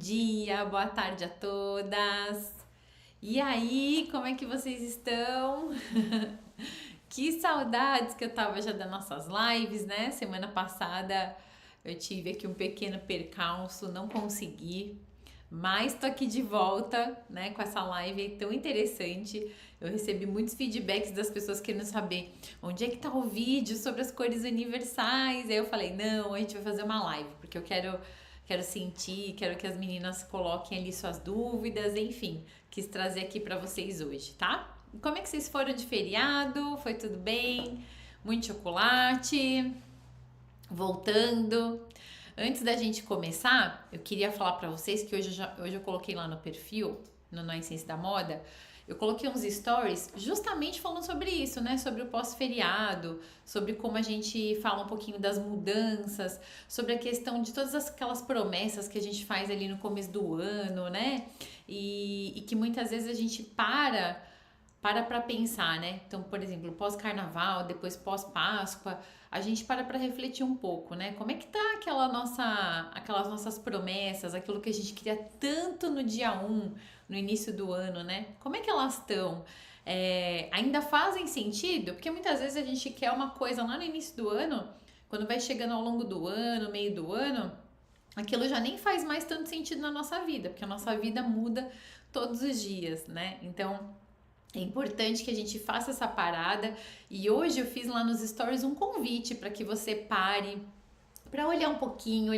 dia, boa tarde a todas. E aí, como é que vocês estão? Que saudades que eu tava já das nossas lives, né? Semana passada eu tive aqui um pequeno percalço, não consegui, mas tô aqui de volta, né, com essa live tão interessante. Eu recebi muitos feedbacks das pessoas querendo saber onde é que tá o vídeo sobre as cores universais. Aí eu falei, não, a gente vai fazer uma live, porque eu quero sentir, quero que as meninas coloquem ali suas dúvidas, enfim, quis trazer aqui pra vocês hoje, tá? E como é que vocês foram de feriado? Foi tudo bem? Muito chocolate? Voltando. Antes da gente começar, eu queria falar pra vocês que hoje eu coloquei lá no perfil, no Na Essência da Moda, eu coloquei uns stories justamente falando sobre isso, né? Sobre o pós-feriado, sobre como a gente fala um pouquinho das mudanças, sobre a questão de todas aquelas promessas que a gente faz ali no começo do ano, né? E que muitas vezes a gente para pensar, né? Então, por exemplo, pós-carnaval, depois pós-Páscoa, a gente para refletir um pouco, né? Como é que tá aquelas nossas promessas, aquilo que a gente queria tanto no dia um, no início do ano, né? Como é que elas estão? Ainda fazem sentido? Porque muitas vezes a gente quer uma coisa lá no início do ano, quando vai chegando ao longo do ano, meio do ano, aquilo já nem faz mais tanto sentido na nossa vida, porque a nossa vida muda todos os dias, né? Então, é importante que a gente faça essa parada e hoje eu fiz lá nos stories um convite para que você pare para olhar um pouquinho,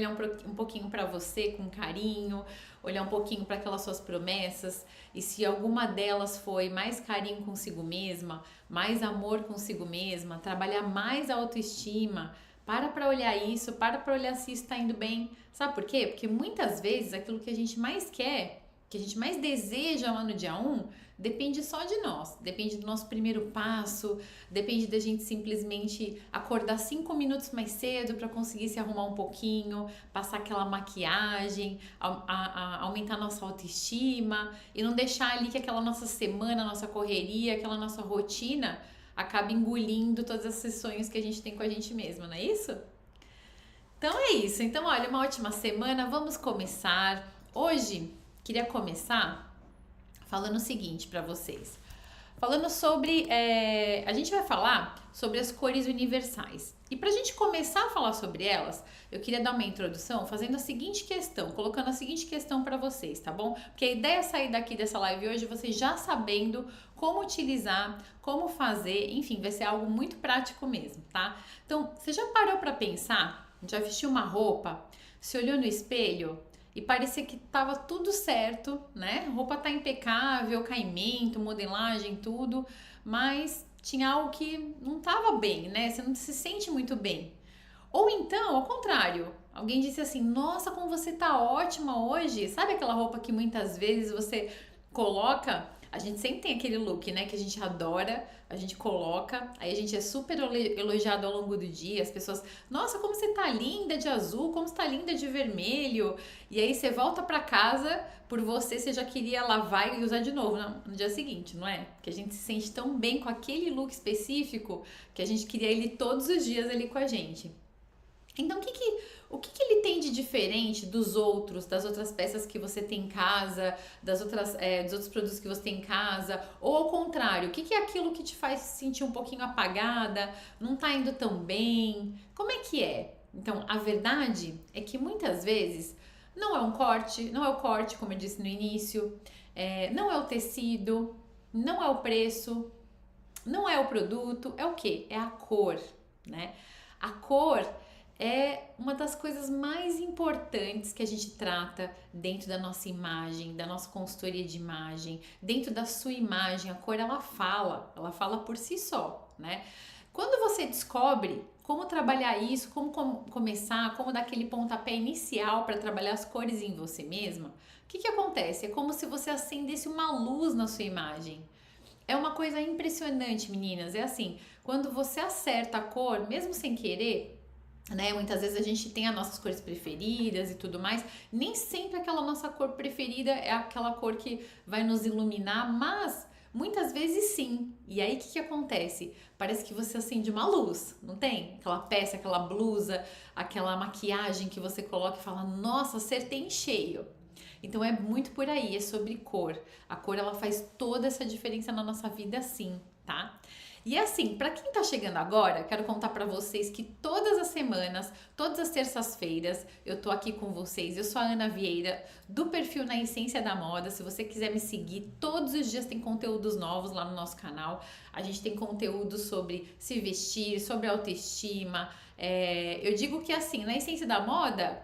um pouquinho para você com carinho, olhar um pouquinho para aquelas suas promessas e se alguma delas foi mais carinho consigo mesma, mais amor consigo mesma, trabalhar mais a autoestima, para olhar isso, para olhar se está indo bem. Sabe por quê? Porque muitas vezes aquilo que a gente mais quer, que a gente mais deseja lá no dia um, depende só de nós, depende do nosso primeiro passo, depende da gente simplesmente acordar 5 minutos mais cedo para conseguir se arrumar um pouquinho, passar aquela maquiagem, aumentar nossa autoestima e não deixar ali que aquela nossa semana, nossa correria, aquela nossa rotina acabe engolindo todos esses sonhos que a gente tem com a gente mesma, não é isso? Então é isso. Então, olha, uma ótima semana. Vamos começar. Hoje, queria começar falando o seguinte para vocês. Falando sobre. A gente vai falar sobre as cores universais. E para a gente começar a falar sobre elas, eu queria dar uma introdução fazendo a seguinte questão, colocando a seguinte questão para vocês, tá bom? Porque a ideia é sair daqui dessa live hoje vocês já sabendo como utilizar, como fazer, enfim, vai ser algo muito prático mesmo, tá? Então, você já parou para pensar? Já vestiu uma roupa? Se olhou no espelho? E parecia que tava tudo certo, né? A roupa tá impecável, caimento, modelagem, tudo, mas tinha algo que não tava bem, né? Você não se sente muito bem. Ou então, ao contrário, alguém disse assim: "Nossa, como você tá ótima hoje". Sabe aquela roupa que muitas vezes você coloca, a gente sempre tem aquele look, né, que a gente adora, a gente coloca, aí a gente é super elogiado ao longo do dia, as pessoas, nossa, como você tá linda de azul, como você tá linda de vermelho, e aí você volta pra casa, por você já queria lavar e usar de novo no dia seguinte, não é? Porque a gente se sente tão bem com aquele look específico, que a gente queria ele todos os dias ali com a gente. Então, o que ele tem de diferente dos outros, das outras peças que você tem em casa, dos outros produtos que você tem em casa? Ou ao contrário, o que é aquilo que te faz se sentir um pouquinho apagada, não tá indo tão bem? Como é que é? Então, a verdade é que muitas vezes não é um corte, não é o corte, como eu disse no início, não é o tecido, não é o preço, não é o produto, é o quê? É a cor, né? A cor é uma das coisas mais importantes que a gente trata dentro da nossa imagem, da nossa consultoria de imagem, dentro da sua imagem, a cor ela fala por si só, né? Quando você descobre como trabalhar isso, como começar, como dar aquele pontapé inicial para trabalhar as cores em você mesma, o que acontece? É como se você acendesse uma luz na sua imagem. É uma coisa impressionante, meninas. É assim, quando você acerta a cor, mesmo sem querer, né? Muitas vezes a gente tem as nossas cores preferidas e tudo mais. Nem sempre aquela nossa cor preferida é aquela cor que vai nos iluminar, mas muitas vezes sim. E aí o que acontece? Parece que você acende uma luz, não tem? Aquela peça, aquela blusa, aquela maquiagem que você coloca e fala: "Nossa, acertei em cheio". Então é muito por aí, é sobre cor. A cor ela faz toda essa diferença na nossa vida sim, tá? E assim, para quem tá chegando agora, quero contar para vocês que todas as semanas, todas as terças-feiras, eu tô aqui com vocês. Eu sou a Ana Vieira, do perfil Na Essência da Moda. Se você quiser me seguir, todos os dias tem conteúdos novos lá no nosso canal. A gente tem conteúdo sobre se vestir, sobre autoestima. Eu digo que assim, na Essência da Moda,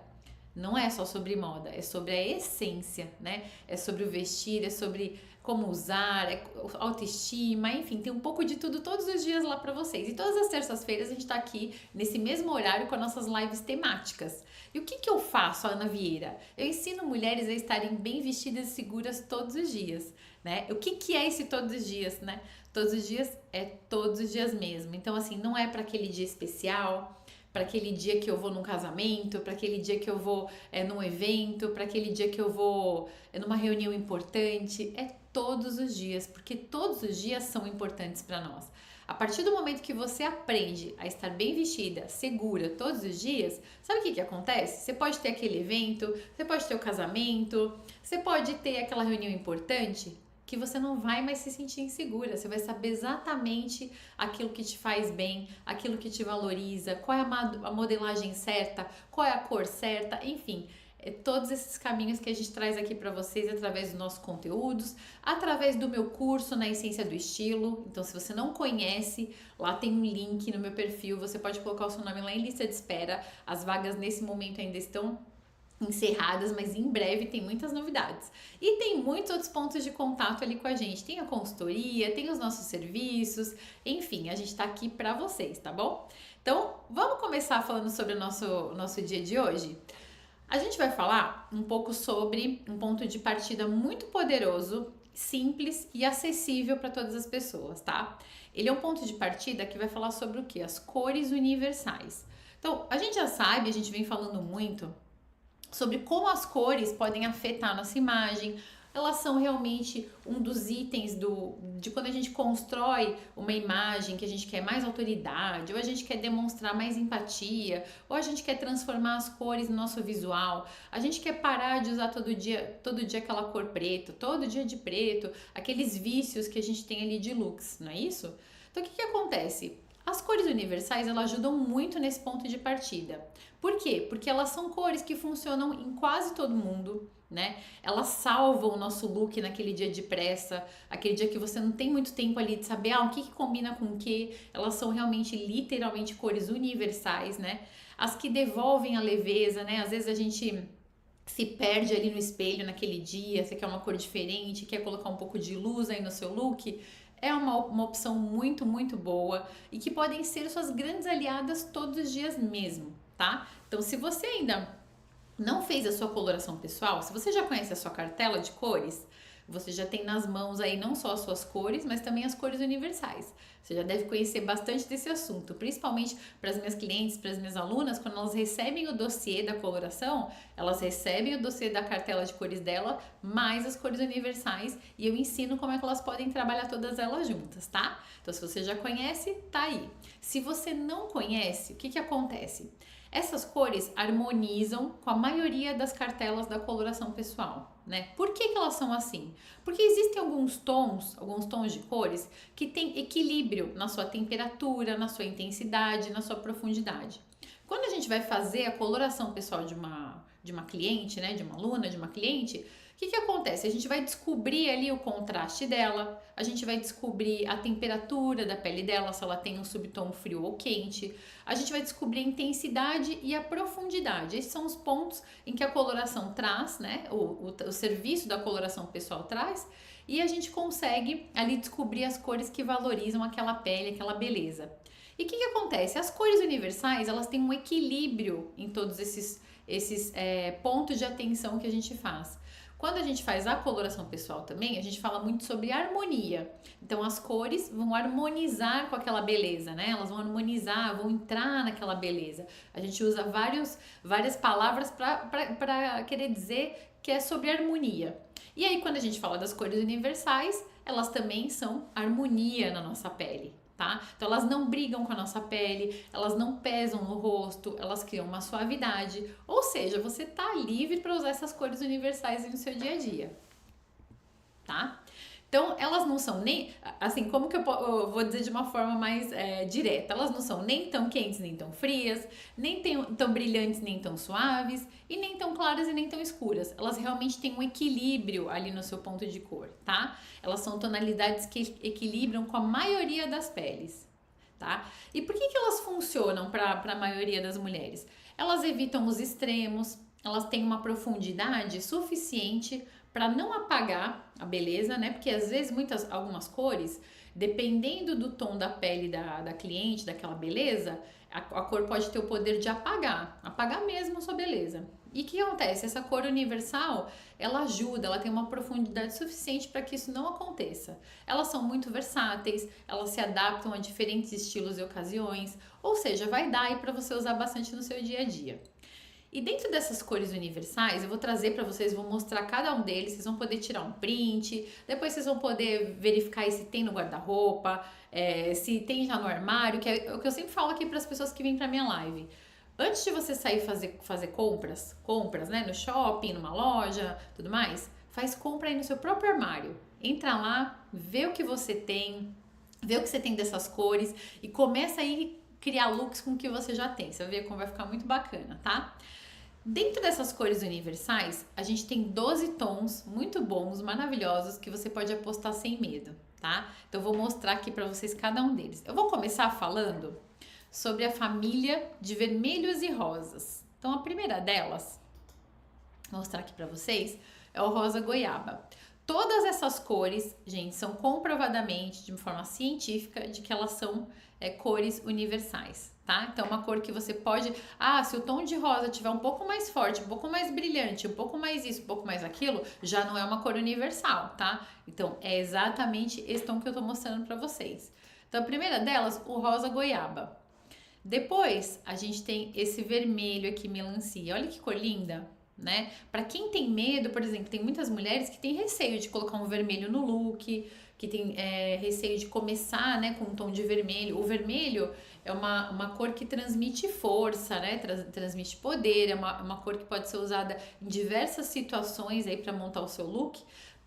não é só sobre moda, é sobre a essência, né? É sobre o vestir, é sobre como usar, autoestima, enfim, tem um pouco de tudo todos os dias lá pra vocês. E todas as terças-feiras a gente tá aqui nesse mesmo horário com as nossas lives temáticas. E o que eu faço, Ana Vieira? Eu ensino mulheres a estarem bem vestidas e seguras todos os dias, né? O que é esse todos os dias, né? Todos os dias é todos os dias mesmo. Então, assim, não é para aquele dia especial, para aquele dia que eu vou num casamento, para aquele dia que eu vou num evento, para aquele dia que eu vou numa reunião importante. É todos os dias, porque todos os dias são importantes para nós. A partir do momento que você aprende a estar bem vestida, segura todos os dias, sabe o que acontece? Você pode ter aquele evento, você pode ter o casamento, você pode ter aquela reunião importante que você não vai mais se sentir insegura, você vai saber exatamente aquilo que te faz bem, aquilo que te valoriza, qual é a modelagem certa, qual é a cor certa, enfim, todos esses caminhos que a gente traz aqui para vocês através dos nossos conteúdos, através do meu curso Na Essência do Estilo. Então, se você não conhece, lá tem um link no meu perfil, você pode colocar o seu nome lá em lista de espera, as vagas nesse momento ainda estão encerradas, mas em breve tem muitas novidades. E tem muitos outros pontos de contato ali com a gente. Tem a consultoria, tem os nossos serviços, enfim, a gente tá aqui para vocês, tá bom? Então, vamos começar falando sobre o nosso dia de hoje? A gente vai falar um pouco sobre um ponto de partida muito poderoso, simples e acessível para todas as pessoas, tá? Ele é um ponto de partida que vai falar sobre o quê? As cores universais. Então, a gente já sabe, a gente vem falando muito sobre como as cores podem afetar a nossa imagem. Elas são realmente um dos itens de quando a gente constrói uma imagem que a gente quer mais autoridade, ou a gente quer demonstrar mais empatia, ou a gente quer transformar as cores no nosso visual, a gente quer parar de usar todo dia aquela cor preta, todo dia de preto, aqueles vícios que a gente tem ali de looks, não é isso? Então o que acontece? As cores universais, elas ajudam muito nesse ponto de partida. Por quê? Porque elas são cores que funcionam em quase todo mundo, né? Elas salvam o nosso look naquele dia de pressa, aquele dia que você não tem muito tempo ali de saber o que combina com o que. Elas são realmente, literalmente, cores universais, né? As que devolvem a leveza, né? Às vezes a gente se perde ali no espelho naquele dia, você quer uma cor diferente, quer colocar um pouco de luz aí no seu look. É uma opção muito, muito boa e que podem ser suas grandes aliadas todos os dias mesmo, tá? Então, se você ainda não fez a sua coloração pessoal, se você já conhece a sua cartela de cores, você já tem nas mãos aí não só as suas cores, mas também as cores universais. Você já deve conhecer bastante desse assunto, principalmente para as minhas clientes, para as minhas alunas, quando elas recebem o dossiê da coloração, elas recebem o dossiê da cartela de cores dela, mais as cores universais, e eu ensino como é que elas podem trabalhar todas elas juntas, tá? Então, se você já conhece, tá aí. Se você não conhece, o que acontece? Essas cores harmonizam com a maioria das cartelas da coloração pessoal, né? Por que elas são assim? Porque existem alguns tons de cores que têm equilíbrio na sua temperatura, na sua intensidade, na sua profundidade. Quando a gente vai fazer a coloração pessoal de uma cliente, né, de uma aluna, de uma cliente, o que acontece? A gente vai descobrir ali o contraste dela, a gente vai descobrir a temperatura da pele dela, se ela tem um subtom frio ou quente, a gente vai descobrir a intensidade e a profundidade. Esses são os pontos em que a coloração traz, né? O serviço da coloração pessoal traz, e a gente consegue ali descobrir as cores que valorizam aquela pele, aquela beleza. E o que acontece? As cores universais, elas têm um equilíbrio em todos esses pontos de atenção que a gente faz. Quando a gente faz a coloração pessoal também, a gente fala muito sobre harmonia. Então, as cores vão harmonizar com aquela beleza, né? Elas vão harmonizar, vão entrar naquela beleza. A gente usa várias palavras para querer dizer que é sobre harmonia. E aí, quando a gente fala das cores universais, elas também são harmonia na nossa pele, tá? Então elas não brigam com a nossa pele, elas não pesam no rosto, elas criam uma suavidade. Ou seja, você tá livre para usar essas cores universais no seu dia a dia, tá? Então, elas não são nem, assim, como que eu vou dizer de uma forma mais direta? Elas não são nem tão quentes, nem tão frias, nem tão brilhantes, nem tão suaves, e nem tão claras e nem tão escuras. Elas realmente têm um equilíbrio ali no seu ponto de cor, tá? Elas são tonalidades que equilibram com a maioria das peles, tá? E por que elas funcionam para a maioria das mulheres? Elas evitam os extremos, elas têm uma profundidade suficiente para não apagar a beleza, né? Porque às vezes algumas cores, dependendo do tom da pele da cliente, daquela beleza, a cor pode ter o poder de apagar mesmo a sua beleza. E o que acontece? Essa cor universal, ela ajuda, ela tem uma profundidade suficiente para que isso não aconteça. Elas são muito versáteis, elas se adaptam a diferentes estilos e ocasiões, ou seja, vai dar aí para você usar bastante no seu dia a dia. E dentro dessas cores universais, eu vou trazer para vocês, vou mostrar cada um deles, vocês vão poder tirar um print, depois vocês vão poder verificar se tem no guarda-roupa, se tem já no armário, que é o que eu sempre falo aqui para as pessoas que vêm para minha live. Antes de você sair fazer compras, né, no shopping, numa loja, tudo mais, faz compra aí no seu próprio armário. Entra lá, vê o que você tem, vê o que você tem dessas cores e começa aí criar looks com o que você já tem. Você vai ver como vai ficar muito bacana, tá? Dentro dessas cores universais, a gente tem 12 tons muito bons, maravilhosos, que você pode apostar sem medo, tá? Então, eu vou mostrar aqui pra vocês cada um deles. Eu vou começar falando sobre a família de vermelhos e rosas. Então, a primeira delas, vou mostrar aqui pra vocês, é o rosa goiaba. Todas essas cores, gente, são comprovadamente, de forma científica, de que elas são cores universais, tá? Então, uma cor que você pode... se o tom de rosa tiver um pouco mais forte, um pouco mais brilhante, um pouco mais isso, um pouco mais aquilo, já não é uma cor universal, tá? Então, é exatamente esse tom que eu tô mostrando pra vocês. Então, a primeira delas, o rosa goiaba. Depois, a gente tem esse vermelho aqui, melancia. Olha que cor linda, né? Para quem tem medo, por exemplo, tem muitas mulheres que têm receio de colocar um vermelho no look, que tem receio de começar, né, com um tom de vermelho. O vermelho é uma cor que transmite força, né, transmite poder, é uma cor que pode ser usada em diversas situações aí para montar o seu look,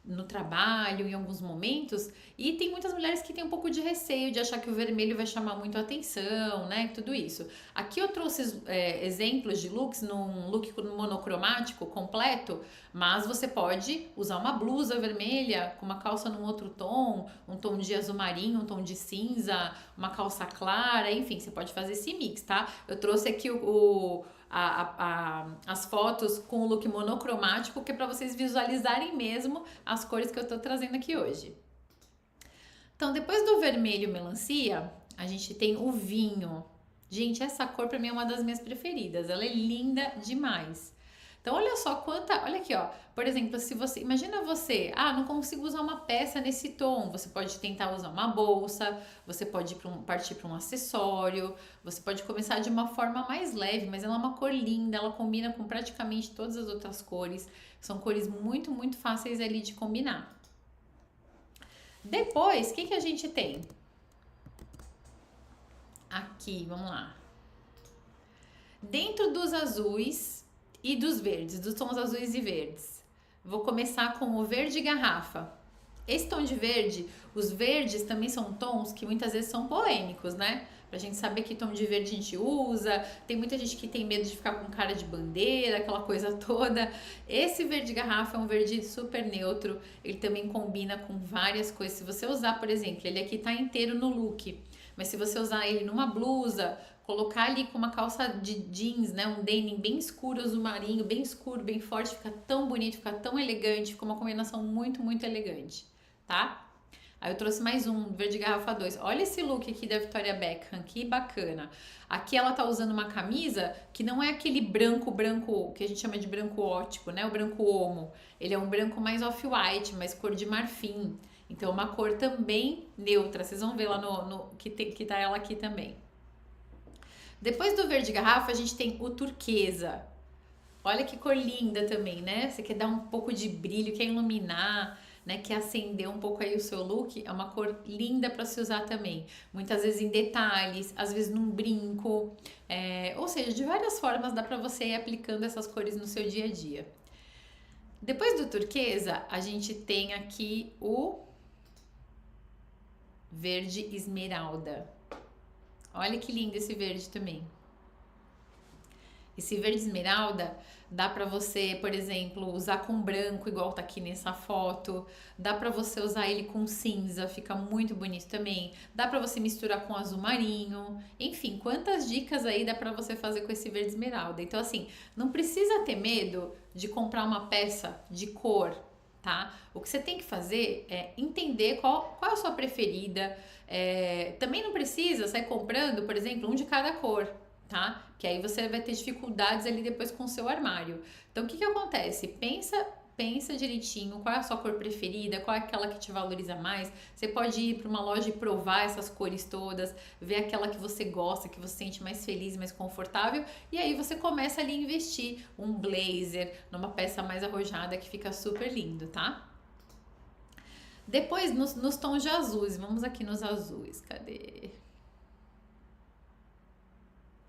no trabalho, em alguns momentos, e tem muitas mulheres que têm um pouco de receio de achar que o vermelho vai chamar muito a atenção, né, tudo isso. Aqui eu trouxe exemplos de looks num look monocromático completo, mas você pode usar uma blusa vermelha com uma calça num outro tom, um tom de azul marinho, um tom de cinza, uma calça clara, enfim, você pode fazer esse mix, tá? Eu trouxe aqui as fotos com o look monocromático, que é para vocês visualizarem mesmo as cores que eu tô trazendo aqui hoje. Então, depois do vermelho melancia, a gente tem o vinho. Gente, essa cor pra mim é uma das minhas preferidas, ela é linda demais. Então, olha só olha aqui, ó. Por exemplo, se você, imagina você, não consigo usar uma peça nesse tom. Você pode tentar usar uma bolsa, você pode partir para um acessório, você pode começar de uma forma mais leve, mas ela é uma cor linda, ela combina com praticamente todas as outras cores. São cores muito, muito fáceis ali de combinar. Depois, o que a gente tem? Aqui, vamos lá. Dentro dos azuis e dos verdes, dos tons azuis e verdes. Vou começar com o verde garrafa. Esse tom de verde, os verdes também são tons que muitas vezes são polêmicos, né? Pra gente saber que tom de verde a gente usa. Tem muita gente que tem medo de ficar com cara de bandeira, aquela coisa toda. Esse verde garrafa é um verde super neutro. Ele também combina com várias coisas. Se você usar, por exemplo, ele aqui tá inteiro no look, mas se você usar ele numa blusa, colocar ali com uma calça de jeans, né, um denim bem escuro, azul marinho, bem escuro, bem forte, fica tão bonito, fica tão elegante, fica uma combinação muito, muito elegante, tá? Aí eu trouxe mais um, verde garrafa 2. Olha esse look aqui da Victoria Beckham, que bacana. Aqui ela tá usando uma camisa que não é aquele branco que a gente chama de branco ótico, né, o branco homo. Ele é um branco mais off-white, mais cor de marfim. Então, uma cor também neutra. Vocês vão ver lá que tá ela aqui também. Depois do verde garrafa, a gente tem o turquesa. Olha que cor linda também, né? Você quer dar um pouco de brilho, quer iluminar. né, que acender um pouco aí o seu look, é uma cor linda para se usar também. Muitas vezes em detalhes, às vezes num brinco, ou seja, de várias formas dá para você ir aplicando essas cores no seu dia a dia. Depois do turquesa, a gente tem aqui o verde esmeralda. Olha que lindo esse verde também. Esse verde esmeralda dá pra você, por exemplo, usar com branco, igual tá aqui nessa foto. Dá pra você usar ele com cinza, fica muito bonito também. Dá pra você misturar com azul marinho. Enfim, quantas dicas aí dá pra você fazer com esse verde esmeralda. Então, assim, não precisa ter medo de comprar uma peça de cor, tá? O que você tem que fazer é entender qual é a sua preferida. Também não precisa sair comprando, por exemplo, um de cada cor, tá? Que aí você vai ter dificuldades ali depois com o seu armário. Então, o que acontece? Pensa direitinho qual é a sua cor preferida, qual é aquela que te valoriza mais. Você pode ir para uma loja e provar essas cores todas, ver aquela que você gosta, que você se sente mais feliz, mais confortável, e aí você começa ali a investir um blazer, numa peça mais arrojada que fica super lindo, tá? Depois, nos tons de azuis, vamos aqui nos azuis, cadê?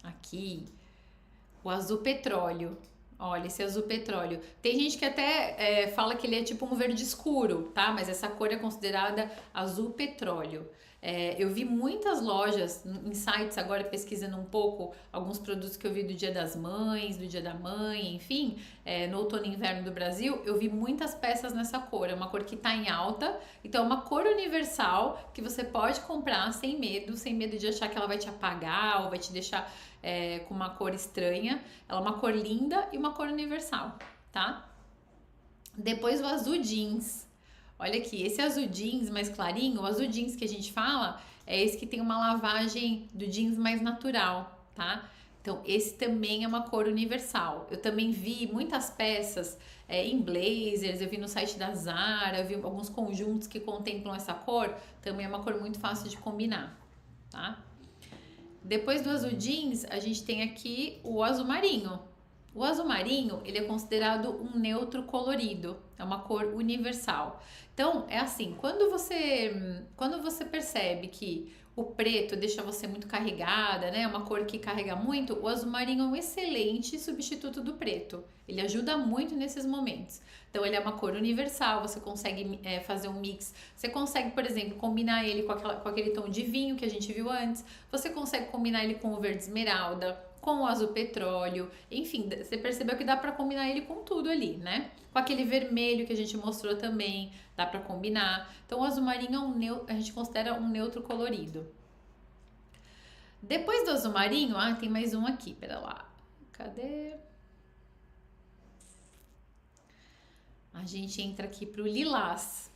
Aqui, o azul petróleo. Olha, esse azul petróleo. Tem gente que até fala que ele é tipo um verde escuro, tá? Mas essa cor é considerada azul petróleo. Eu vi muitas lojas em sites agora pesquisando um pouco alguns produtos que eu vi do Dia das Mães, do Dia da Mãe, enfim, no outono e inverno do Brasil, eu vi muitas peças nessa cor. É uma cor que tá em alta, então é uma cor universal que você pode comprar sem medo de achar que ela vai te apagar ou vai te deixar com uma cor estranha. Ela é uma cor linda e uma cor universal, tá? Depois o azul jeans. Olha aqui, esse azul jeans mais clarinho, o azul jeans que a gente fala, é esse que tem uma lavagem do jeans mais natural, tá? Então, esse também é uma cor universal. Eu também vi muitas peças em blazers, eu vi no site da Zara, eu vi alguns conjuntos que contemplam essa cor, também é uma cor muito fácil de combinar, tá? Depois do azul jeans, a gente tem aqui o azul marinho. O azul marinho, ele é considerado um neutro colorido, é uma cor universal. Então, é assim, quando você percebe que o preto deixa você muito carregada, né? Uma cor que carrega muito, o azul marinho é um excelente substituto do preto. Ele ajuda muito nesses momentos. Então, ele é uma cor universal, você consegue fazer um mix. Você consegue, por exemplo, combinar ele com aquele tom de vinho que a gente viu antes. Você consegue combinar ele com o verde esmeralda, com o azul petróleo, enfim, você percebeu que dá pra combinar ele com tudo ali, né? Com aquele vermelho que a gente mostrou também, dá pra combinar. Então o azul marinho a gente considera um neutro colorido. Depois do azul marinho, tem mais um aqui, pera lá. Cadê? A gente entra aqui pro lilás.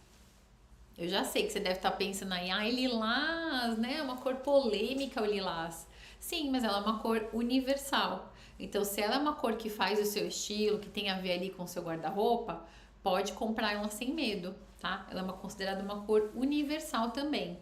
Eu já sei que você deve estar pensando aí, lilás, né? É uma cor polêmica o lilás. Sim, mas ela é uma cor universal. Então, se ela é uma cor que faz o seu estilo, que tem a ver ali com o seu guarda-roupa, pode comprar ela sem medo, tá? Ela é considerada uma cor universal também.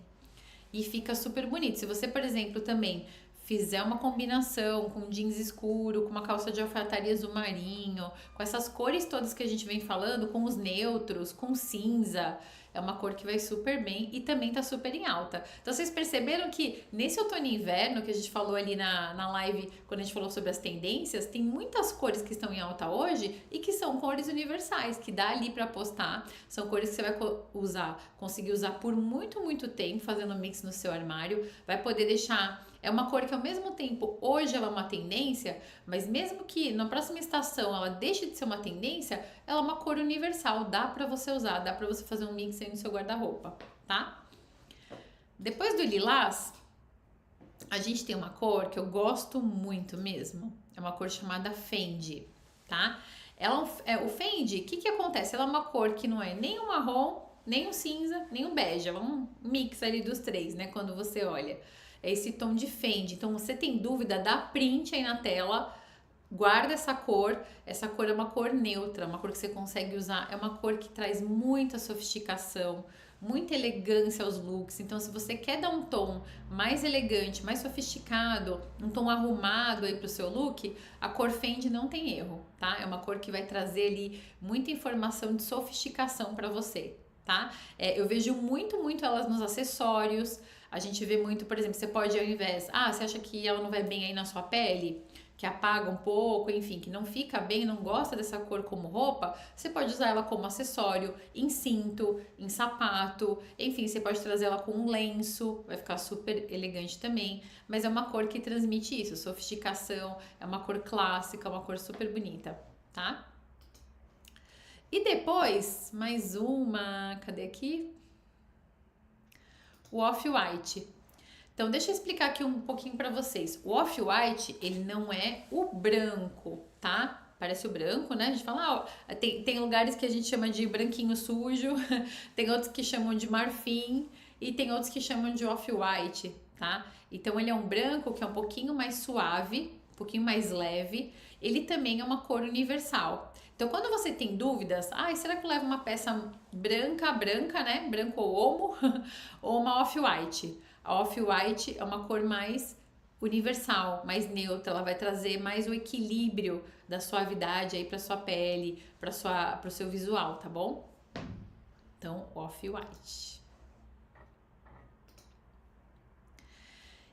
E fica super bonito. Se você, por exemplo, também fizer uma combinação com jeans escuro, com uma calça de alfaiataria azul marinho, com essas cores todas que a gente vem falando, com os neutros, com cinza, é uma cor que vai super bem e também tá super em alta. Então vocês perceberam que nesse outono e inverno que a gente falou ali na live, quando a gente falou sobre as tendências, tem muitas cores que estão em alta hoje e que são cores universais, que dá ali para apostar. São cores que você vai conseguir usar por muito, muito tempo, fazendo mix no seu armário. Vai poder deixar... É uma cor que ao mesmo tempo, hoje ela é uma tendência, mas mesmo que na próxima estação ela deixe de ser uma tendência, ela é uma cor universal, dá pra você usar, dá pra você fazer um mix aí no seu guarda-roupa, tá? Depois do lilás, a gente tem uma cor que eu gosto muito mesmo, é uma cor chamada Fendi, tá? O Fendi, o que acontece? Ela é uma cor que não é nem um marrom, nem um cinza, nem um bege, é um mix ali dos três, né, quando você olha. É esse tom de Fendi. Então, você tem dúvida, dá print aí na tela, guarda essa cor é uma cor neutra, uma cor que você consegue usar, é uma cor que traz muita sofisticação, muita elegância aos looks. Então, se você quer dar um tom mais elegante, mais sofisticado, um tom arrumado aí pro seu look, a cor Fendi não tem erro, tá? É uma cor que vai trazer ali muita informação de sofisticação para você, tá? Eu vejo muito elas nos acessórios. A gente vê muito, por exemplo, você pode ao invés, você acha que ela não vai bem aí na sua pele? Que apaga um pouco, enfim, que não fica bem, não gosta dessa cor como roupa, você pode usar ela como acessório, em cinto, em sapato, enfim, você pode trazer ela com um lenço, vai ficar super elegante também, mas é uma cor que transmite isso, sofisticação, é uma cor clássica, uma cor super bonita, tá? E depois, mais uma, cadê aqui? O Off-White. Então, deixa eu explicar aqui um pouquinho pra vocês. O Off-White, ele não é o branco, tá? Parece o branco, né? A gente fala, tem lugares que a gente chama de branquinho sujo, tem outros que chamam de marfim e tem outros que chamam de Off-White, tá? Então, ele é um branco que é um pouquinho mais suave, um pouquinho mais leve. Ele também é uma cor universal. Então, quando você tem dúvidas, será que eu levo uma peça branca, né? Branco ou homo, ou uma Off-White? A Off-White é uma cor mais universal, mais neutra, ela vai trazer mais o equilíbrio da suavidade aí para sua pele, para o seu visual, tá bom? Então, Off-White.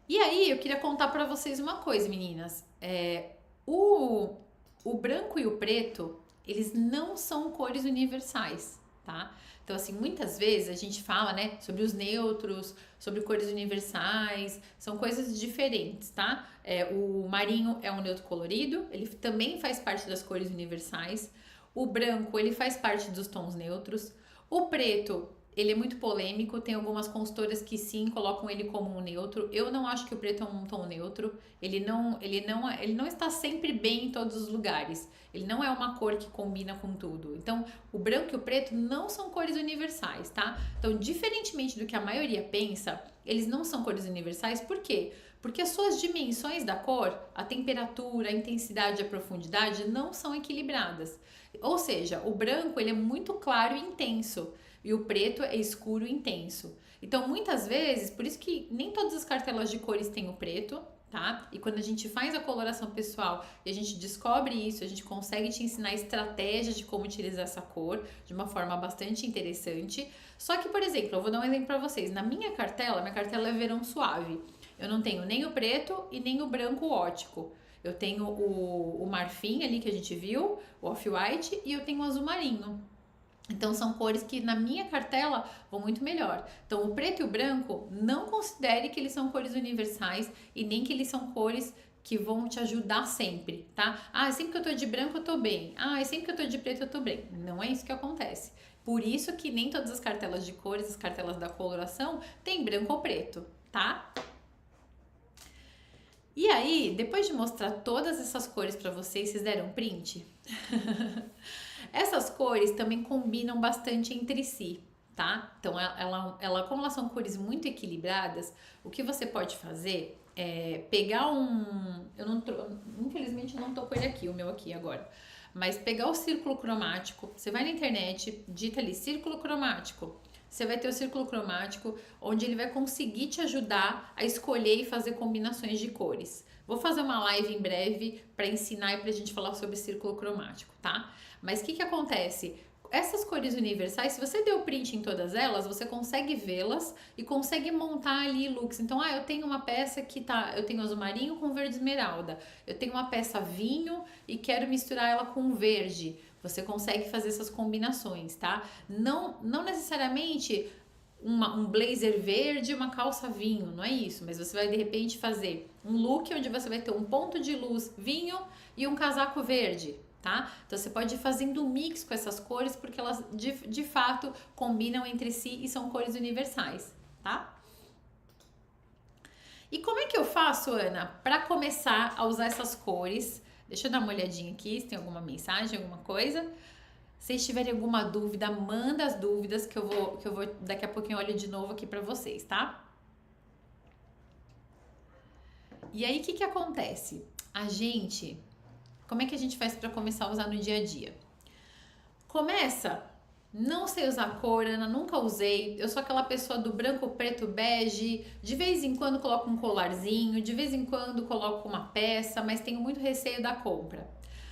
E aí, eu queria contar para vocês uma coisa, meninas. O branco e o preto, eles não são cores universais, tá? Então, assim, muitas vezes a gente fala, né, sobre os neutros, sobre cores universais, são coisas diferentes, tá? O marinho é um neutro colorido, ele também faz parte das cores universais. O branco, ele faz parte dos tons neutros. O preto, ele é muito polêmico, tem algumas consultoras que sim, colocam ele como um neutro. Eu não acho que o preto é um tom neutro, ele não está sempre bem em todos os lugares. Ele não é uma cor que combina com tudo. Então, o branco e o preto não são cores universais, tá? Então, diferentemente do que a maioria pensa, eles não são cores universais, por quê? Porque as suas dimensões da cor, a temperatura, a intensidade e a profundidade não são equilibradas. Ou seja, o branco ele é muito claro e intenso, e o preto é escuro e intenso. Então, muitas vezes, por isso que nem todas as cartelas de cores têm o preto, tá? E quando a gente faz a coloração pessoal e a gente descobre isso, a gente consegue te ensinar estratégias de como utilizar essa cor de uma forma bastante interessante. Só que, por exemplo, eu vou dar um exemplo para vocês. Na minha cartela é verão suave. Eu não tenho nem o preto e nem o branco ótico. Eu tenho o marfim ali que a gente viu, o off-white, e eu tenho o azul marinho. Então, são cores que na minha cartela vão muito melhor. Então, o preto e o branco, não considere que eles são cores universais e nem que eles são cores que vão te ajudar sempre, tá? Sempre que eu tô de branco eu tô bem. Sempre que eu tô de preto eu tô bem. Não é isso que acontece. Por isso que nem todas as cartelas de cores, as cartelas da coloração, tem branco ou preto, tá? E aí, depois de mostrar todas essas cores pra vocês deram print? Essas cores também combinam bastante entre si, tá? Então, como elas são cores muito equilibradas, o que você pode fazer é pegar infelizmente eu não tô com ele aqui, o meu aqui agora. Mas pegar o círculo cromático, você vai na internet, digita ali círculo cromático. Você vai ter o círculo cromático, onde ele vai conseguir te ajudar a escolher e fazer combinações de cores. Vou fazer uma live em breve para ensinar e pra gente falar sobre círculo cromático, tá? Mas o que acontece? Essas cores universais, se você der o print em todas elas, você consegue vê-las e consegue montar ali looks. Então, eu tenho uma peça eu tenho azul marinho com verde esmeralda. Eu tenho uma peça vinho e quero misturar ela com verde. Você consegue fazer essas combinações, tá? Não necessariamente um blazer verde e uma calça vinho, não é isso. Mas você vai, de repente, fazer um look onde você vai ter um ponto de luz vinho e um casaco verde, tá? Então, você pode ir fazendo um mix com essas cores, porque elas, de fato, combinam entre si e são cores universais, tá? E como é que eu faço, Ana, para começar a usar essas cores? Deixa eu dar uma olhadinha aqui, se tem alguma mensagem, alguma coisa. Se vocês tiverem alguma dúvida, manda as dúvidas que eu vou daqui a pouquinho eu olho de novo aqui pra vocês, tá? E aí, o que acontece? Como é que a gente faz pra começar a usar no dia a dia? Começa, não sei usar cor, Ana, nunca usei. Eu sou aquela pessoa do branco, preto, bege. De vez em quando coloco um colarzinho, de vez em quando coloco uma peça, mas tenho muito receio da compra.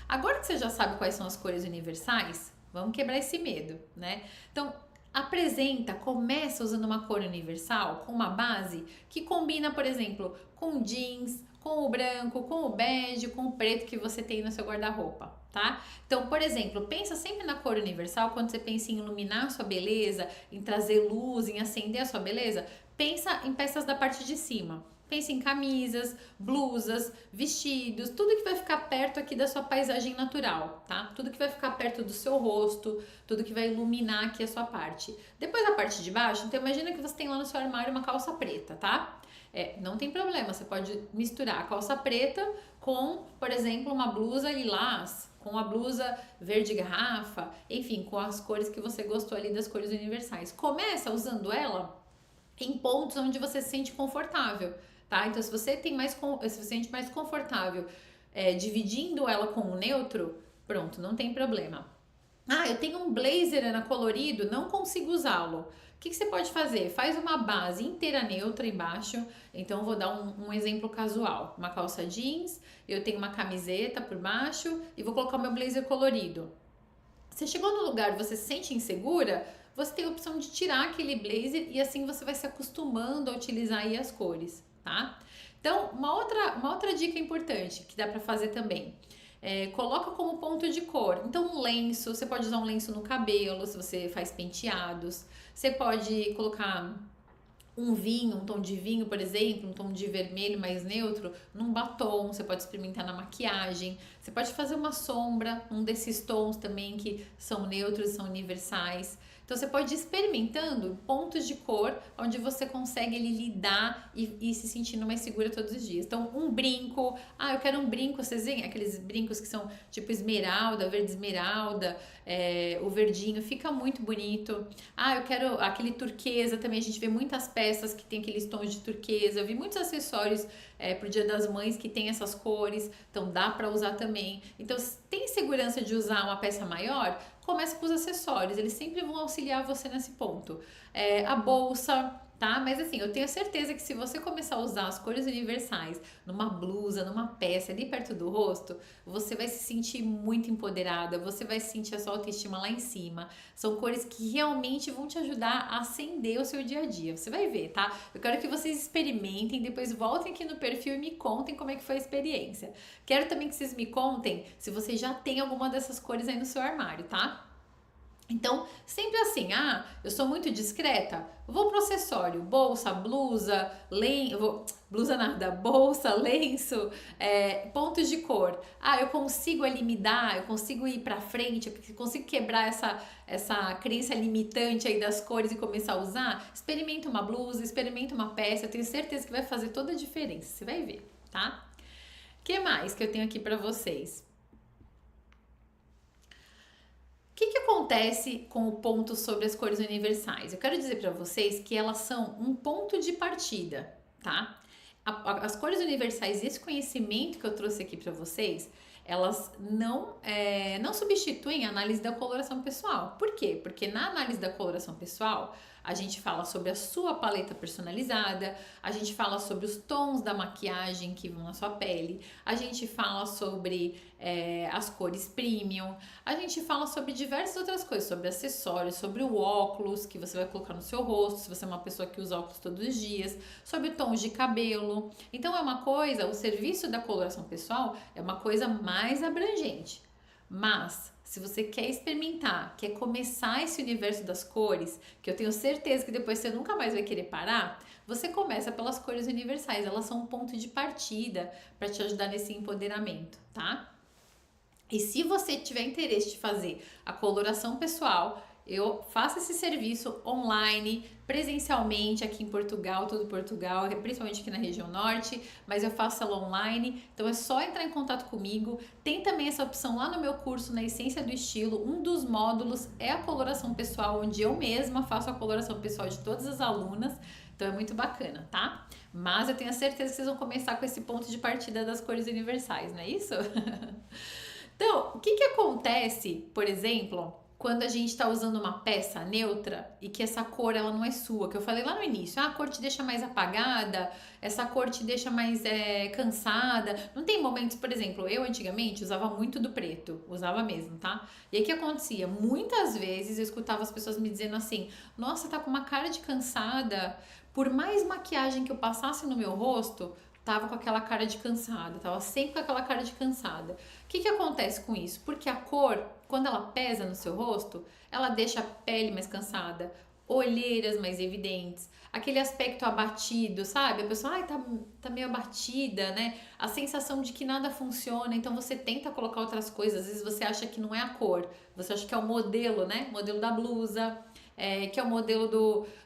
Agora que você já sabe quais são as cores universais, vamos quebrar esse medo, né? Então, Apresenta, começa usando uma cor universal, com uma base que combina, por exemplo, com jeans, com o branco, com o bege, com o preto que você tem no seu guarda-roupa, tá? Então, por exemplo, pensa sempre na cor universal quando você pensa em iluminar a sua beleza, em trazer luz, em acender a sua beleza. Pensa em peças da parte de cima. Pense em camisas, blusas, vestidos, tudo que vai ficar perto aqui da sua paisagem natural, tá? Tudo que vai ficar perto do seu rosto, tudo que vai iluminar aqui a sua parte. Depois a parte de baixo, então imagina que você tem lá no seu armário uma calça preta, tá? Não tem problema, você pode misturar a calça preta com, por exemplo, uma blusa lilás, com a blusa verde garrafa, enfim, com as cores que você gostou ali das cores universais. Começa usando ela em pontos onde você se sente confortável, tá? Então, se você se sente mais confortável dividindo ela com o neutro, pronto, não tem problema. Ah, eu tenho um blazer Ana colorido, não consigo usá-lo. O que você pode fazer? Faz uma base inteira neutra embaixo. Então, eu vou dar um exemplo casual. Uma calça jeans, eu tenho uma camiseta por baixo e vou colocar o meu blazer colorido. Você chegou no lugar e você se sente insegura, você tem a opção de tirar aquele blazer e assim você vai se acostumando a utilizar aí as cores, tá? Então, uma outra dica importante que dá pra fazer também. Coloca como ponto de cor. Então, um lenço, você pode usar um lenço no cabelo, se você faz penteados. Você pode colocar um vinho, um tom de vinho, por exemplo, um tom de vermelho mais neutro, num batom, você pode experimentar na maquiagem, você pode fazer uma sombra, um desses tons também que são neutros e são universais. Então você pode ir experimentando pontos de cor onde você consegue ali, lidar e se sentindo mais segura todos os dias. Então, um brinco, eu quero um brinco, vocês veem aqueles brincos que são tipo esmeralda, verde esmeralda, o verdinho, fica muito bonito. Eu quero aquele turquesa também, a gente vê muitas peças que tem aqueles tons de turquesa, eu vi muitos acessórios pro Dia das Mães que tem essas cores, então dá pra usar também. Então, se tem segurança de usar uma peça maior, começa com os acessórios, eles sempre vão auxiliar você nesse ponto. A bolsa, tá? Mas assim, eu tenho certeza que se você começar a usar as cores universais numa blusa, numa peça ali perto do rosto, você vai se sentir muito empoderada, você vai sentir a sua autoestima lá em cima. São cores que realmente vão te ajudar a acender o seu dia a dia. Você vai ver, tá? Eu quero que vocês experimentem, depois voltem aqui no perfil e me contem como é que foi a experiência. Quero também que vocês me contem se vocês já têm alguma dessas cores aí no seu armário, tá? Então, sempre assim, eu sou muito discreta, vou pro acessório, bolsa, blusa, blusa nada, bolsa, lenço, pontos de cor. Eu consigo ali me dar, eu consigo ir pra frente, eu consigo quebrar essa crença limitante aí das cores e começar a usar. Experimenta uma blusa, experimenta uma peça, eu tenho certeza que vai fazer toda a diferença, você vai ver, tá? O que mais que eu tenho aqui pra vocês? O que acontece com o ponto sobre as cores universais? Eu quero dizer para vocês que elas são um ponto de partida, tá? As cores universais e esse conhecimento que eu trouxe aqui para vocês, elas não substituem a análise da coloração pessoal. Por quê? Porque na análise da coloração pessoal, a gente fala sobre a sua paleta personalizada, a gente fala sobre os tons da maquiagem que vão na sua pele, a gente fala sobre as cores premium, a gente fala sobre diversas outras coisas, sobre acessórios, sobre o óculos que você vai colocar no seu rosto, se você é uma pessoa que usa óculos todos os dias, sobre tons de cabelo. Então o serviço da coloração pessoal é uma coisa mais abrangente. Mas, se você quer experimentar, quer começar esse universo das cores, que eu tenho certeza que depois você nunca mais vai querer parar, você começa pelas cores universais. Elas são um ponto de partida para te ajudar nesse empoderamento, tá? E se você tiver interesse de fazer a coloração pessoal, eu faço esse serviço online, presencialmente aqui em Portugal, todo Portugal, principalmente aqui na região norte, mas eu faço ela online, então é só entrar em contato comigo. Tem também essa opção lá no meu curso, na Essência do Estilo, um dos módulos é a coloração pessoal, onde eu mesma faço a coloração pessoal de todas as alunas, então é muito bacana, tá? Mas eu tenho a certeza que vocês vão começar com esse ponto de partida das cores universais, não é isso? Então, o que acontece, por exemplo, quando a gente tá usando uma peça neutra e que essa cor ela não é sua, que eu falei lá no início, a cor te deixa mais apagada, essa cor te deixa mais cansada. Não tem momentos, por exemplo, eu antigamente usava muito do preto, usava mesmo, tá? E aí o que acontecia? Muitas vezes eu escutava as pessoas me dizendo assim: nossa, tá com uma cara de cansada. Por mais maquiagem que eu passasse no meu rosto, tava com aquela cara de cansada, tava sempre com aquela cara de cansada. O que acontece com isso? Porque a cor, quando ela pesa no seu rosto, ela deixa a pele mais cansada, olheiras mais evidentes, aquele aspecto abatido, sabe? A pessoa, ai, tá meio abatida, né? A sensação de que nada funciona, então você tenta colocar outras coisas, às vezes você acha que não é a cor, você acha que é o modelo, né? Modelo da blusa, que é o modelo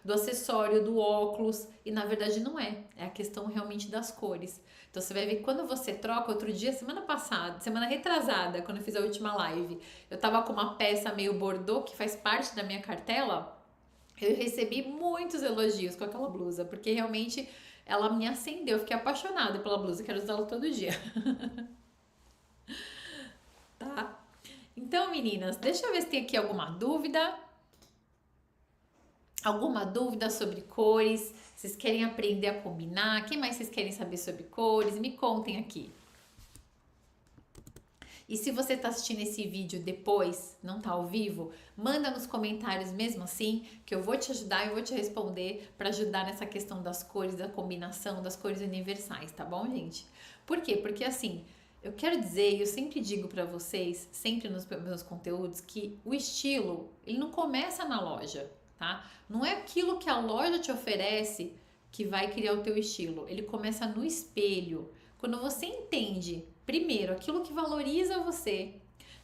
do acessório, do óculos, e na verdade não é. É a questão realmente das cores. Então você vai ver que quando você troca, outro dia, semana passada, semana retrasada, quando eu fiz a última live, eu tava com uma peça meio bordô que faz parte da minha cartela. Eu recebi muitos elogios com aquela blusa, porque realmente ela me acendeu. Eu fiquei apaixonada pela blusa, quero usá-la todo dia. Tá? Então, meninas, deixa eu ver se tem aqui alguma dúvida. Alguma dúvida sobre cores? Vocês querem aprender a combinar? Quem mais vocês querem saber sobre cores? Me contem aqui. E se você está assistindo esse vídeo depois, não está ao vivo, manda nos comentários mesmo assim, que eu vou te ajudar e vou te responder para ajudar nessa questão das cores, da combinação das cores universais, tá bom, gente? Por quê? Porque assim, eu quero dizer, eu sempre digo para vocês, sempre nos meus conteúdos, que o estilo, ele não começa na loja, tá? Não é aquilo que a loja te oferece que vai criar o teu estilo, ele começa no espelho. Quando você entende, primeiro, aquilo que valoriza você,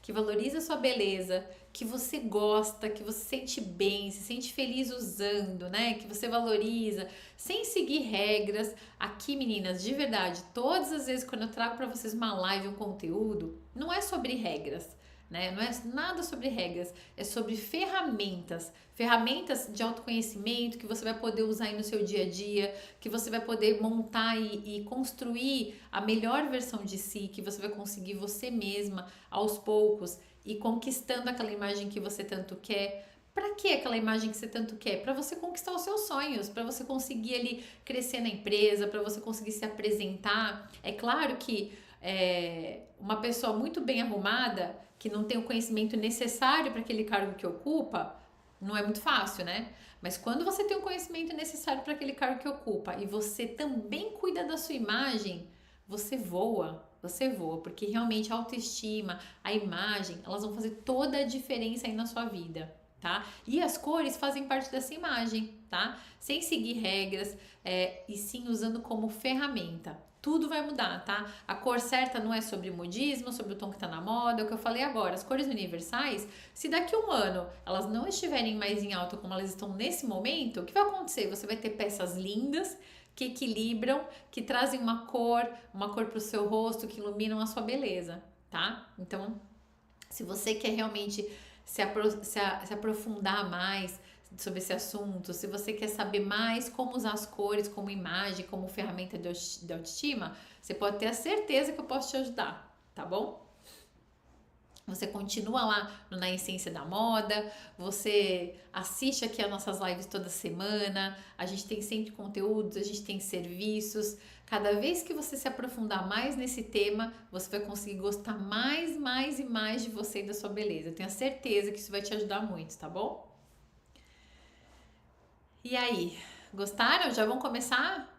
que valoriza a sua beleza, que você gosta, que você sente bem, se sente feliz usando, né? Que você valoriza, sem seguir regras. Aqui, meninas, de verdade, todas as vezes quando eu trago para vocês uma live, um conteúdo, não é sobre regras, né? Não é nada sobre regras, é sobre ferramentas. Ferramentas de autoconhecimento que você vai poder usar aí no seu dia a dia, que você vai poder montar e construir a melhor versão de si, que você vai conseguir você mesma aos poucos e conquistando aquela imagem que você tanto quer. Para que aquela imagem que você tanto quer? Para você conquistar os seus sonhos, para você conseguir ali crescer na empresa, para você conseguir se apresentar. É claro que uma pessoa muito bem arrumada, que não tem o conhecimento necessário para aquele cargo que ocupa, não é muito fácil, né? Mas quando você tem o conhecimento necessário para aquele cargo que ocupa e você também cuida da sua imagem, você voa, porque realmente a autoestima, a imagem, elas vão fazer toda a diferença aí na sua vida, tá? E as cores fazem parte dessa imagem, tá? Sem seguir regras, e sim usando como ferramenta. Tudo vai mudar, tá? A cor certa não é sobre modismo, sobre o tom que tá na moda, é o que eu falei agora. As cores universais, se daqui a um ano elas não estiverem mais em alta como elas estão nesse momento, o que vai acontecer? Você vai ter peças lindas, que equilibram, que trazem uma cor pro seu rosto, que iluminam a sua beleza, tá? Então, se você quer realmente se aprofundar mais sobre esse assunto, se você quer saber mais como usar as cores como imagem, como ferramenta de autoestima, você pode ter a certeza que eu posso te ajudar, tá bom? Você continua lá no Na Essência da Moda, você assiste aqui as nossas lives toda semana, a gente tem sempre conteúdos, a gente tem serviços. Cada vez que você se aprofundar mais nesse tema, você vai conseguir gostar mais e mais de você e da sua beleza. Eu tenho a certeza que isso vai te ajudar muito, tá bom? E aí, gostaram? Já vão começar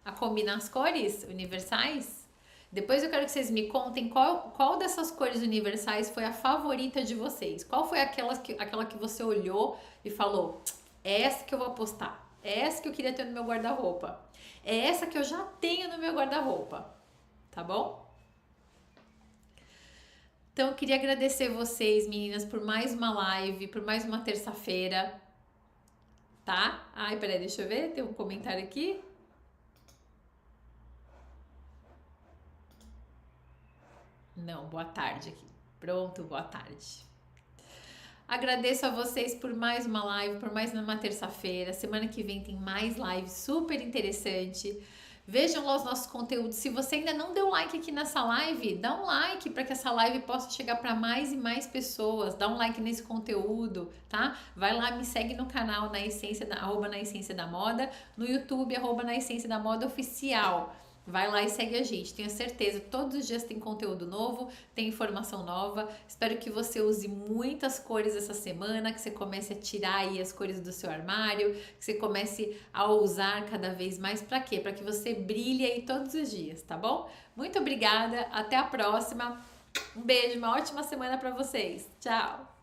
a combinar as cores universais? Depois eu quero que vocês me contem qual dessas cores universais foi a favorita de vocês. Qual foi aquela que você olhou e falou: é essa que eu vou apostar, é essa que eu queria ter no meu guarda-roupa, é essa que eu já tenho no meu guarda-roupa, tá bom? Então eu queria agradecer vocês, meninas, por mais uma live, por mais uma terça-feira, tá? Ai, peraí, deixa eu ver, tem um comentário aqui. Não, boa tarde aqui. Pronto, boa tarde. Agradeço a vocês por mais uma live, por mais uma terça-feira. Semana que vem tem mais live super interessante. Vejam lá os nossos conteúdos. Se você ainda não deu like aqui nessa live, dá um like para que essa live possa chegar para mais e mais pessoas. Dá um like nesse conteúdo, tá? Vai lá, me segue no canal @na essência da moda, no YouTube @na essência da moda oficial. Vai lá e segue a gente. Tenho certeza, todos os dias tem conteúdo novo, tem informação nova. Espero que você use muitas cores essa semana, que você comece a tirar aí as cores do seu armário, que você comece a usar cada vez mais. Para quê? Para que você brilhe aí todos os dias, tá bom? Muito obrigada, até a próxima. Um beijo, uma ótima semana para vocês. Tchau!